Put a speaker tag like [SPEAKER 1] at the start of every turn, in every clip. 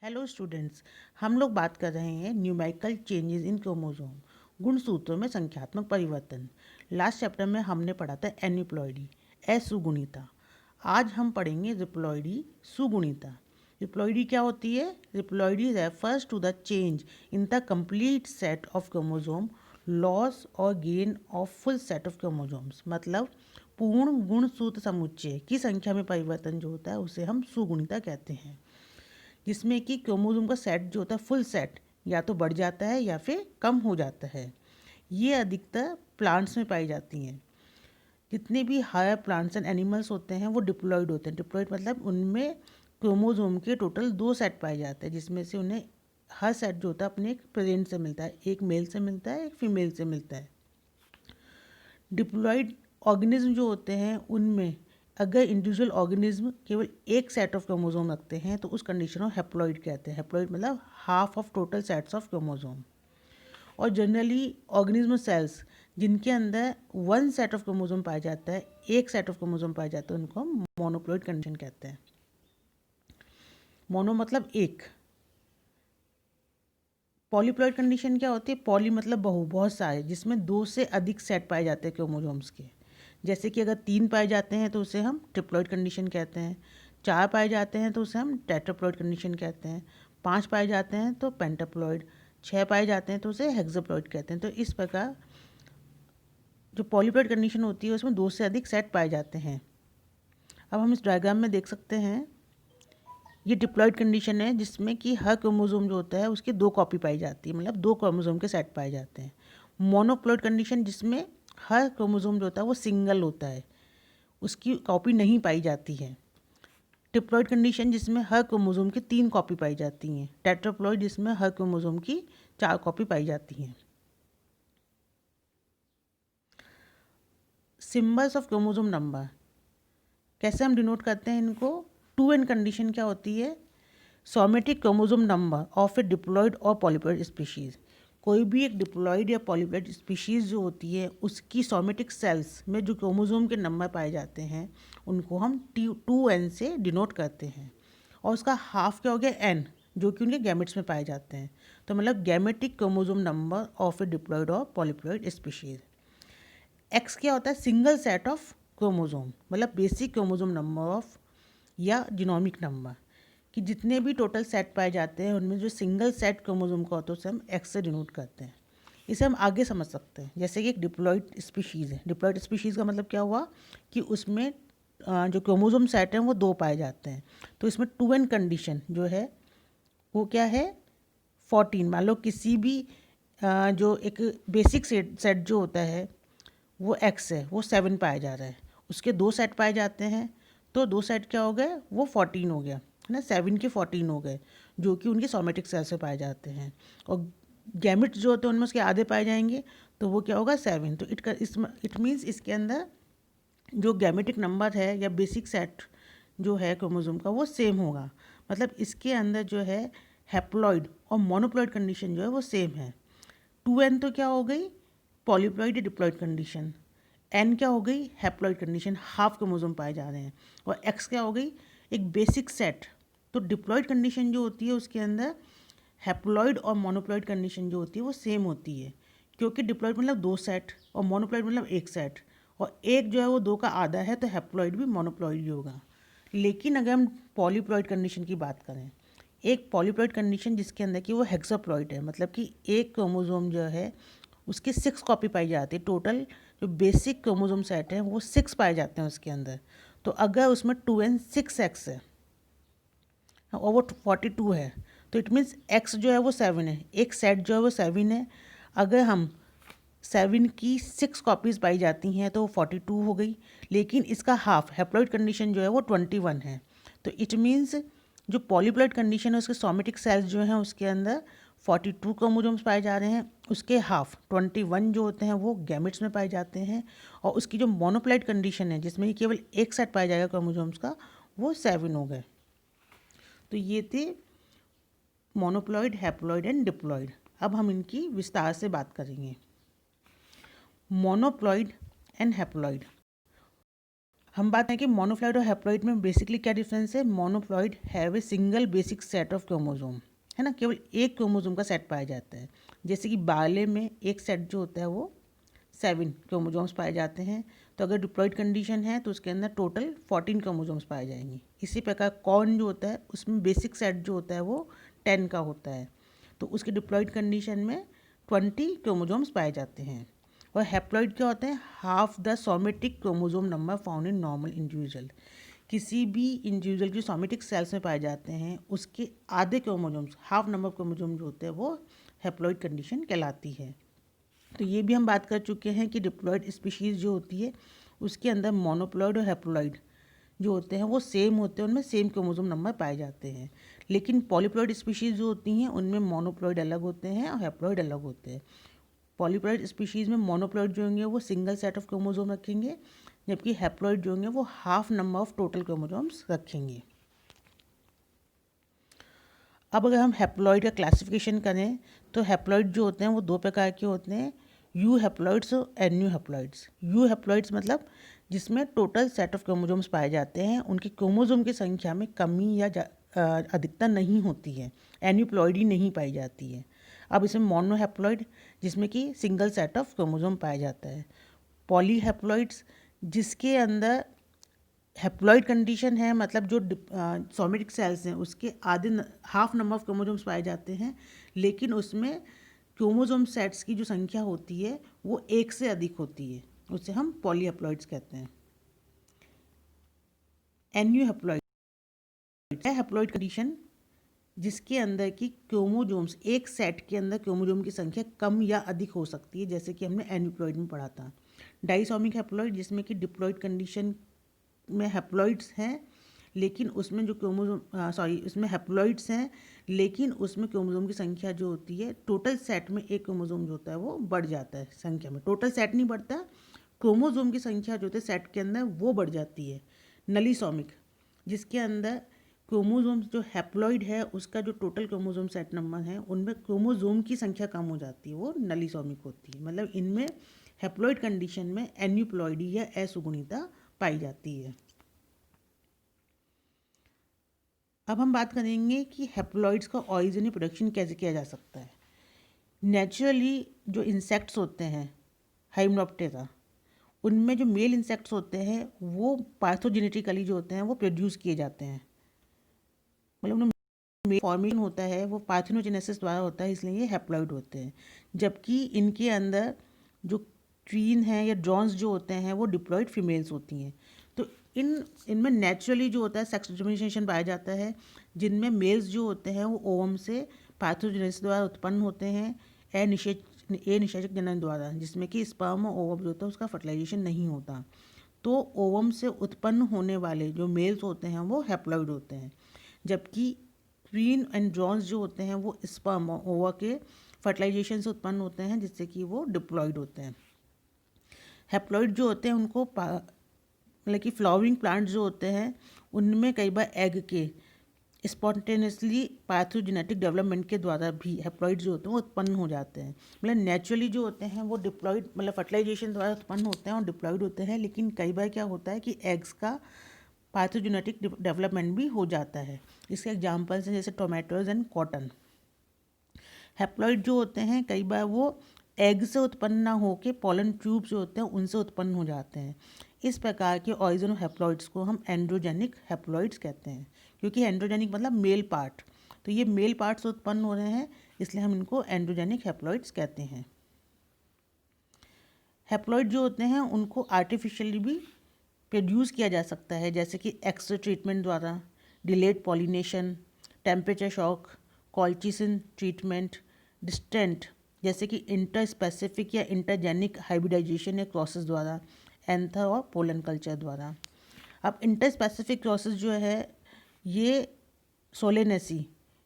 [SPEAKER 1] Hello students, हम लोग बात कर रहे हैं न्यूमेरिकल चेंजेस इन क्रोमोसोम, गुणसूत्रों में संख्यात्मक परिवर्तन। लास्ट चैप्टर में हमने पढ़ा था एनिप्लॉइडी, असुगुणिता। आज हम पढ़ेंगे रिप्लॉइडी, सुगुणिता। रिप्लॉइडी क्या होती है? Euploidy refers to the change in the complete set of chromosome, loss और gain of full set of chromosomes. मतलब पूर्ण गुणसूत्र समुच्चय की संख्या में परिवर्तन जो होता है उसे हम सुगुणिता कहते हैं, जिसमें कि क्रोमोसोम का सेट जो होता है फुल सेट या तो बढ़ जाता है या फिर कम हो जाता है। ये अधिकतर प्लांट्स में पाई जाती हैं। जितने भी हायर प्लांट्स एंड एनिमल्स होते हैं वो डिप्लॉयड होते हैं। डिप्लॉयड मतलब उनमें क्रोमोसोम के टोटल 2 सेट पाए जाते हैं, जिसमें से उन्हें हर सेट जो होता है अपने एक पेरेंट से मिलता है, एक मेल से मिलता है, एक फीमेल से मिलता है। डिप्लॉयड ऑर्गेनिज्म जो होते हैं उनमें अगर इंडिविजुअल ऑर्गेनिज्म केवल एक सेट ऑफ क्रोमोसोम रखते हैं तो उस कंडीशन को हैप्लॉइड कहते हैं। हैप्लॉइड मतलब half of total sets of chromosome. और जनरली ऑर्गेनिज्म सेल्स जिनके अंदर वन सेट ऑफ क्रोमोसोम पाया जाता है, एक सेट ऑफ क्रोमोसोम पाया जाता है, उनको हम मोनोप्लॉइड कंडीशन कहते हैं। मोनो मतलब एक। पॉलीप्लॉइड कंडीशन क्या होती है? पॉली मतलब बहु, बहुत सारे, जिसमें 2 से अधिक सेट पाए जाते हैं क्रोमोसोम्स के। जैसे कि अगर 3 पाए जाते हैं तो उसे हम ट्रिप्लॉइड कंडीशन कहते हैं, 4 पाए जाते हैं तो उसे हम टेट्राप्लॉइड कंडीशन कहते हैं, 5 पाए जाते हैं तो पेंटाप्लॉइड, 6 पाए जाते हैं तो उसे हेक्साप्लॉइड कहते हैं। तो इस प्रकार जो पॉलीप्लॉइड कंडीशन होती है उसमें 2 से अधिक सेट पाए जाते हैं। अब हम इस डायग्राम में देख सकते हैं, ये डिप्लॉयड कंडीशन है जिसमें कि हर क्रोमोसोम जो होता है उसकी 2 कॉपी पाई जाती है, मतलब 2 क्रोमोसोम के सेट पाए जाते हैं। मोनोप्लॉइड कंडीशन जिसमें हर क्रोमोसोम जो होता है वो सिंगल होता है, उसकी कॉपी नहीं पाई जाती है। ट्रिप्लॉइड कंडीशन जिसमें हर क्रोमोसोम की 3 कॉपी पाई जाती हैं। टेट्राप्लॉइड जिसमें हर क्रोमोसोम की 4 कॉपी पाई जाती हैं। सिंबल्स ऑफ क्रोमोसोम नंबर कैसे हम डिनोट करते हैं इनको? 2n कंडीशन क्या होती है? Somatic chromosome number of a diploid और पॉलीप्लॉइड स्पीशीज़। कोई भी एक डिप्लॉयड या पॉलीप्लॉइड स्पीशीज़ जो होती है उसकी सोमेटिक सेल्स में जो क्रोमोसोम के नंबर पाए जाते हैं उनको हम 2n से डिनोट करते हैं। और उसका हाफ क्या हो गया? n, जो कि उनके गैमेट्स में पाए जाते हैं। तो मतलब gametic chromosome number of a diploid और पॉलीप्लॉइड स्पीशीज़। एक्स क्या होता है? सिंगल सेट ऑफ क्रोमोसोम, मतलब बेसिक क्रोमोसोम नंबर ऑफ या जीनोमिक नंबर, कि जितने भी टोटल सेट पाए जाते हैं उनमें जो सिंगल सेट क्रोमोसोम का होता है उसे हम एक्स से डिनोट करते हैं। इसे हम आगे समझ सकते हैं, जैसे कि एक डिप्लॉयड स्पीशीज़ है। डिप्लॉयड स्पीशीज़ का मतलब क्या हुआ कि उसमें जो क्रोमोसोम सेट हैं वो 2 पाए जाते हैं। तो इसमें 2n कंडीशन जो है वो क्या है? 14। मान लो किसी भी जो एक बेसिक सेट जो होता है वो एक्स है, वो 7 पाया जा रहा है, उसके 2 सेट पाए जाते हैं, तो 2 सेट क्या हो गए? वो 14 हो गया, है ना। 7 के 14 हो गए, जो कि उनके सोमेटिक सेल से पाए जाते हैं। और गैमेट्स जो होते हैं उनमें उसके आधे पाए जाएंगे, तो वो क्या होगा? 7। तो इट मीन्स इसके अंदर जो गैमेटिक नंबर है या बेसिक सेट जो है क्रोमोसोम का वो सेम होगा। मतलब इसके अंदर जो है हैप्लॉइड और मोनोप्लॉइड कंडीशन जो है वो सेम है। 2n तो क्या हो गई? पॉलीप्लॉइड या डिप्लॉइड कंडीशन। एन क्या हो गई? हैप्लॉइड कंडीशन, हाफ क्रोमोसोम पाए जा रहे हैं। और एक्स क्या हो गई? एक बेसिक सेट। तो डिप्लॉइड कंडीशन जो होती है उसके अंदर हैप्लॉइड और मोनोप्लॉइड कंडीशन जो होती है वो सेम होती है, क्योंकि डिप्लॉइड मतलब 2 सेट और मोनोप्लॉइड मतलब एक सेट, और एक जो है वो 2 का आधा है, तो हैप्लॉइड भी मोनोप्लॉइड ही होगा। लेकिन अगर हम पॉलीप्लॉइड कंडीशन की बात करें, एक पॉलीप्लॉइड कंडीशन जिसके अंदर कि वो हेक्साप्लॉइड है, मतलब कि एक क्रोमोसोम जो है उसकी 6 कॉपी पाई जाती है। टोटल जो बेसिक क्रोमोसोम सेट है वो 6 पाए जाते हैं उसके अंदर। तो अगर उसमें 2n 6x है और वो 42 है, तो इट मीन्स x जो है वो 7 है, एक सेट जो है वो 7 है। अगर हम 7 की 6 कॉपीज़ पाई जाती हैं तो 42 हो गई, लेकिन इसका हाफ हैप्लॉइड कंडीशन जो है वो 21 है। तो इट मीन्स जो पॉलीप्लॉइड कंडीशन है उसके सोमेटिक सेल्स जो हैं उसके अंदर 42 क्रोमोसोम्स पाए जा रहे हैं, उसके हाफ 21 जो होते हैं वो गैमेट्स में पाए जाते हैं, और उसकी जो मोनोप्लॉइड कंडीशन है जिसमें केवल एक सेट पाया जाएगा क्रोमोसोम्स का, वो 7 हो गए। तो ये थे मोनोप्लॉइड, हैप्लॉइड एंड डिप्लॉइड। अब हम इनकी विस्तार से बात करेंगे। मोनोप्लॉइड एंड हैप्लॉइड। हम बात करें कि मोनोप्लॉइड और हैप्लॉइड में बेसिकली क्या डिफरेंस है। Monoploid have a single basic set of chromosome, है ना, केवल एक क्रोमोसोम का सेट पाया जाता है। जैसे कि बाले में एक सेट जो होता है वो 7 क्रोमोसोम्स पाए जाते हैं, तो अगर डिप्लॉइड कंडीशन है तो उसके अंदर टोटल 14 क्रोमोसोम्स पाए जाएंगे। इसी प्रकार कॉर्न जो होता है उसमें बेसिक सेट जो होता है वो 10 का होता है, तो उसकी डिप्लॉइड कंडीशन में 20 क्रोमोसोम्स पाए जाते हैं। और हैप्लॉइड क्या होते हैं, half the somatic chromosome number found in normal individual. किसी भी इंडिविजुअल की सोमेटिक सेल्स में पाए जाते हैं उसके आधे क्रोमोसोम्स, हाफ नंबर क्रोमोसोम जो होते हैं वो हैप्लॉइड कंडीशन कहलाती है। तो ये भी हम बात कर चुके हैं कि डिप्लॉइड स्पीशीज़ जो होती है उसके अंदर मोनोप्लॉइड और हैप्लॉइड जो होते हैं वो सेम होते हैं, उनमें सेम क्रोमोसोम नंबर पाए जाते हैं। लेकिन पॉलीप्लॉइड स्पीशीज़ जो होती हैं उनमें मोनोप्लॉइड अलग होते हैं और हैप्लॉइड अलग होते हैं। पॉलीप्लॉइड स्पीशीज़ में मोनोप्लॉइड जो होंगे वो सिंगल सेट ऑफ क्रोमोसोम रखेंगे, जबकि हैप्लॉइड जो होंगे वो half number of total chromosomes रखेंगे। अब अगर हम हैप्लॉइड का क्लासिफिकेशन करें तो हैप्लॉइड जो होते हैं वो दो प्रकार के होते हैं, यू हैप्लॉइड्स और N you haploids. You haploids मतलब जिसमें टोटल सेट ऑफ क्रोमोसोम्स पाए जाते हैं, उनके क्रोमोसोम की संख्या में कमी या अधिकता नहीं होती है, एन्यूप्लॉइडी नहीं पाई जाती है। अब इसमें मोनोहैप्लॉइड जिसमें कि सिंगल सेट ऑफ क्रोमोसोम पाया जाता है। पॉलीहैप्लॉइड्स जिसके अंदर हैप्लॉइड कंडीशन है, मतलब जो सोमेटिक सेल्स हैं उसके आधे हाफ नंबर ऑफ क्रोमोसोम्स पाए जाते हैं, लेकिन उसमें क्रोमोसोम सेट्स की जो संख्या होती है वो एक से अधिक होती है, उसे हम पॉलीहैप्लॉइड्स कहते हैं। एन्यूहैप्लॉइड है हैप्लॉइड कंडीशन जिसके अंदर की क्रोमोसोम्स, एक सेट के अंदर क्रोमोसोम की संख्या कम या अधिक हो सकती है, जैसे कि हमने एन्यूप्लॉइड में पढ़ा था। डाइसोमिक हैप्लॉइड जिसमें कि डिप्लॉइड कंडीशन में हैप्लॉइड्स हैं, लेकिन उसमें जो क्रोमोसोम उसमें हैप्लॉइड्स हैं, लेकिन उसमें क्रोमोसोम की संख्या जो होती है टोटल सेट में एक क्रोमोसोम जो होता है वो बढ़ जाता है संख्या में। टोटल सेट नहीं बढ़ता, क्रोमोसोम की संख्या जो होती है सेट के अंदर वो बढ़ जाती है। नलीसोमिक जिसके अंदर क्रोमोसोम जो हैप्लॉइड है उसका जो टोटल क्रोमोसोम सेट नंबर है उनमें क्रोमोसोम की संख्या कम हो जाती है, वो नलीसोमिक होती है। मतलब इनमें हैप्लॉइड कंडीशन में एन्यूप्लॉइडी या असुगुणिता पाई जाती है। अब हम बात करेंगे कि हैप्लॉइड्स का ऑरिजिन या प्रोडक्शन कैसे किया जा सकता है। नेचुरली जो इंसेक्ट्स होते हैं हाइमेनोप्टेरा, उनमें जो मेल इंसेक्ट्स होते हैं वो पार्थोजेनेटिकली जो होते हैं वो प्रोड्यूस किए जाते हैं, मतलब उनमें फॉर्मेशन होता है वो पार्थेनोजेनेसिस द्वारा होता है, इसलिए ये हैप्लॉइड होते हैं। जबकि इनके अंदर जो क्वीन हैं या ड्रॉन्स जो होते हैं वो डिप्लॉइड फीमेल्स होती हैं। तो इनमें नेचुरली जो होता है सेक्स डिस्क्रिमिनेशन पाया जाता है, जिनमें मेल्स जो होते हैं वो ओवम से पार्थोजेनेसिस द्वारा उत्पन्न होते हैं निषेचक जनन द्वारा, जिसमें कि स्पर्म और ओवम जो होता है उसका फर्टिलाइजेशन नहीं होता। तो ओवम से उत्पन्न होने वाले जो मेल्स होते हैं वो हैप्लॉइड होते हैं, जबकि क्वीन एंड ड्रॉन्स जो होते हैं वो स्पर्म और ओवा के फर्टिलाइजेशन से उत्पन्न होते हैं, जिससे कि वो डिप्लॉइड होते हैं। हैप्लॉइड जो होते हैं उनको मतलब कि फ्लावरिंग प्लांट्स जो होते हैं उनमें कई बार एग के स्पॉन्टेनियसली पार्थोजेनेटिक डेवलपमेंट के द्वारा भी हैप्लॉइड जो होते हैं वो उत्पन्न हो जाते हैं। मतलब नेचुरली जो होते हैं वो डिप्लॉइड मतलब फर्टिलाइजेशन द्वारा उत्पन्न होते हैं और डिप्लॉइड होते हैं, लेकिन कई बार क्या होता है कि एग्स का पार्थोजेनेटिक डेवलपमेंट भी हो जाता है। इसके एग्जांपल्स हैं जैसे टोमेटोज एंड कॉटन। हैप्लॉइड जो होते हैं कई बार वो एग से उत्पन्न ना होकर पॉलन ट्यूब जो होते हैं उनसे उत्पन्न हो जाते हैं। इस प्रकार के ऑरिजिन ऑफ हैप्लॉइड्स को हम एंड्रोजेनिक हैप्लॉइड्स कहते हैं, क्योंकि एंड्रोजेनिक मतलब मेल पार्ट, तो ये मेल पार्ट से उत्पन्न हो रहे हैं, इसलिए हम इनको एंड्रोजेनिक हैप्लॉइड्स कहते हैं। हैप्लॉइड जो होते हैं उनको आर्टिफिशियली भी प्रोड्यूस किया जा सकता है, जैसे कि एक्स-रे ट्रीटमेंट द्वारा, delayed pollination, temperature shock, colchicine treatment, distant जैसे कि इंटर स्पेसिफिक या इंटरजेनिक हाइब्रिडाइजेशन या क्रॉसेस द्वारा, एंथर और पोलन कल्चर द्वारा। अब इंटर स्पेसिफिक क्रॉसेस जो है ये सोलेनेसी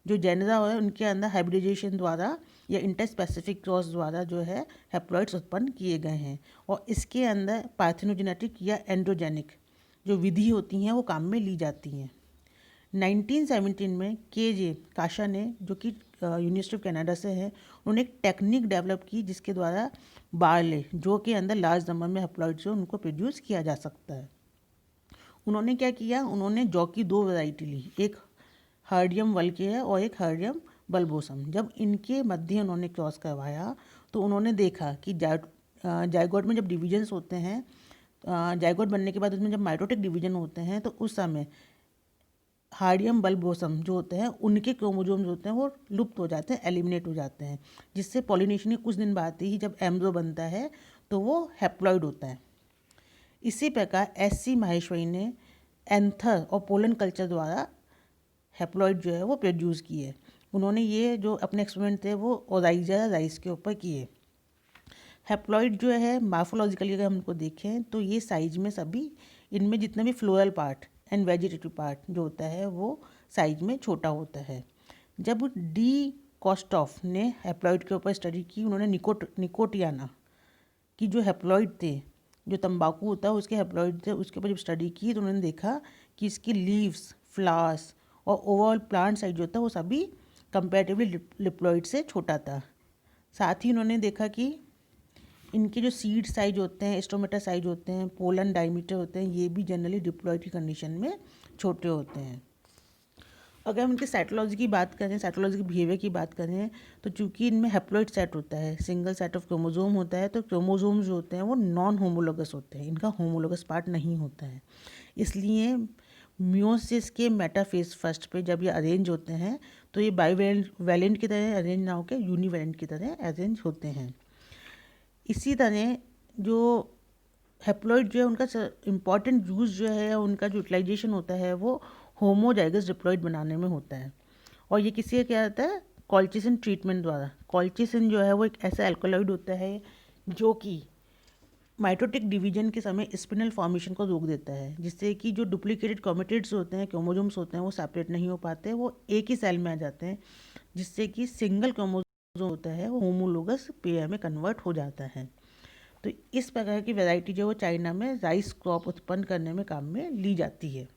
[SPEAKER 1] जो जेनरा है उनके अंदर हाइब्रिडाइजेशन द्वारा या इंटर स्पेसिफिक क्रॉस द्वारा जो है हैप्लॉइड्स उत्पन्न किए गए हैं, और इसके अंदर पार्थेनोजेनेटिक या एंड्रोजेनिक जो विधि होती हैं वो काम में ली जाती हैं। 1917 में के.जे. काशा ने, जो कि यूनिवर्सिटी ऑफ कनाडा से है, उन्होंने एक टेक्निक डेवलप की जिसके द्वारा बार्ले जो के अंदर लार्ज नंबर में हैप्लॉइड्स जो उनको प्रोड्यूस किया जा सकता है। उन्होंने क्या किया, उन्होंने जौ की 2 वैरायटी ली, एक हर्डियम वल्के है और एक हर्डियम बल्बोसम। जब इनके मध्य उन्होंने क्रॉस करवाया तो उन्होंने देखा कि जाइगोट में जब डिवीजन्स होते हैं, जाइगोट बनने के बाद उसमें जब माइटोटिक डिवीजन होते हैं तो उस समय हार्डियम बल्बोसम जो होते हैं उनके क्रोमोसोम्स होते हैं वो लुप्त हो जाते हैं, एलिमिनेट हो जाते हैं, जिससे पॉलिनेशन के कुछ दिन बाद ही जब एम्ब्रो बनता है तो वो हैप्लॉइड होता है। इसी प्रकार एस.सी. माहेश्वरी ने एंथर और पोलन कल्चर द्वारा हैप्लॉइड जो है वो प्रोड्यूस किए। उन्होंने ये जो अपने एक्सपेरिमेंट थे वो ओराइजा राइस के ऊपर किए। हैप्लॉइड जो है मार्फोलॉजिकली अगर हम उनको देखें तो ये साइज में सभी, इनमें जितने भी floral part and vegetative part जो होता है वो साइज में छोटा होता है। जब डी कॉस्टॉफ ने हैप्लॉइड के ऊपर स्टडी की, उन्होंने निकोटियाना की जो हैप्लॉइड थे, जो तंबाकू होता है उसके हैप्लॉइड थे, उसके ऊपर जब स्टडी की तो उन्होंने देखा कि इसकी लीव्स, फ्लावर्स और ओवरऑल प्लांट साइज जो होता है वो सभी कंपेरेटिवली डिप्लॉइड से छोटा था। साथ ही उन्होंने देखा कि इनके जो सीड साइज होते हैं, स्टोमेटा साइज होते हैं, पोलन डायमीटर होते हैं, ये भी जनरली डिप्लॉइड की कंडीशन में छोटे होते हैं। अगर हम इनके साइटोलॉजी की बात करें, साइटोलॉजी की बिहेवियर की बात करें, तो चूंकि इनमें हैप्लॉइड सेट होता है, सिंगल सेट ऑफ क्रोमोसोम होता है, तो क्रोमोसोम्स जो होते हैं वो नॉन होमोलोगस होते हैं, इनका होमोलोगस पार्ट नहीं होता है। इसलिए मियोसिस के मेटाफेज फर्स्ट पे जब ये अरेंज होते हैं तो ये बाईवैलेंट की तरह अरेंज ना होकर यूनिवैलेंट की तरह अरेंज होते हैं। इसी तरह जो हैप्लॉइड जो है उनका इम्पॉर्टेंट यूज़ जो है, उनका जो यूटिलाइजेशन होता है वो होमोजाइगस डिप्लॉइड बनाने में होता है। और ये किसी का क्या होता है, कॉल्चिसिन ट्रीटमेंट द्वारा। कॉल्चिसिन जो है वो एक ऐसा एल्कोलॉइड होता है जो कि माइटोटिक डिवीजन के समय स्पिनल फॉर्मेशन को रोक देता है, जिससे कि जो डुप्लीकेटेड क्रोमेटिड्स होते हैं, क्रोमोसोम्स होते हैं, वो सेपरेट नहीं हो पाते, वो एक ही सेल में आ जाते हैं, जिससे कि सिंगल क्रोमोसोम होता है वो होमोलोगस पेयर में कन्वर्ट हो जाता है। तो इस प्रकार की वैरायटी जो वो चाइना में राइस क्रॉप उत्पन्न करने में काम में ली जाती है।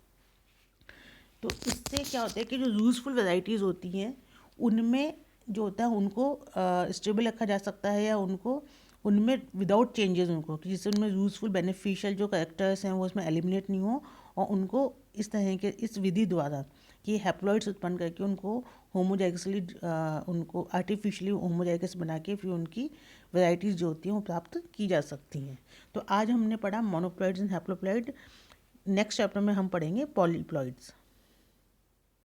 [SPEAKER 1] तो इससे क्या होता है कि जो यूज़फुल वैरायटीज़ होती हैं उनमें जो होता है उनको स्टेबल रखा जा सकता है, या उनको उनमें विदाउट चेंजेस उनको, जिससे उनमें यूज़फुल बेनिफिशियल जो करेक्टर्स हैं वो उसमें एलिमिनेट नहीं हो, और उनको इस तरह के इस विधि द्वारा कि हैप्लॉइड्स उत्पन्न करके उनको होमोजाइगसली उनको आर्टिफिशियली होमोजाइगस बना के फिर उनकी वैरायटीज़ जो होती हैं वो प्राप्त की जा सकती हैं। तो आज हमने पढ़ा मोनोप्लॉइड्स एंड हैप्लोप्लॉइड। नेक्स्ट चैप्टर में हम पढ़ेंगे पॉलीप्लॉइड्स।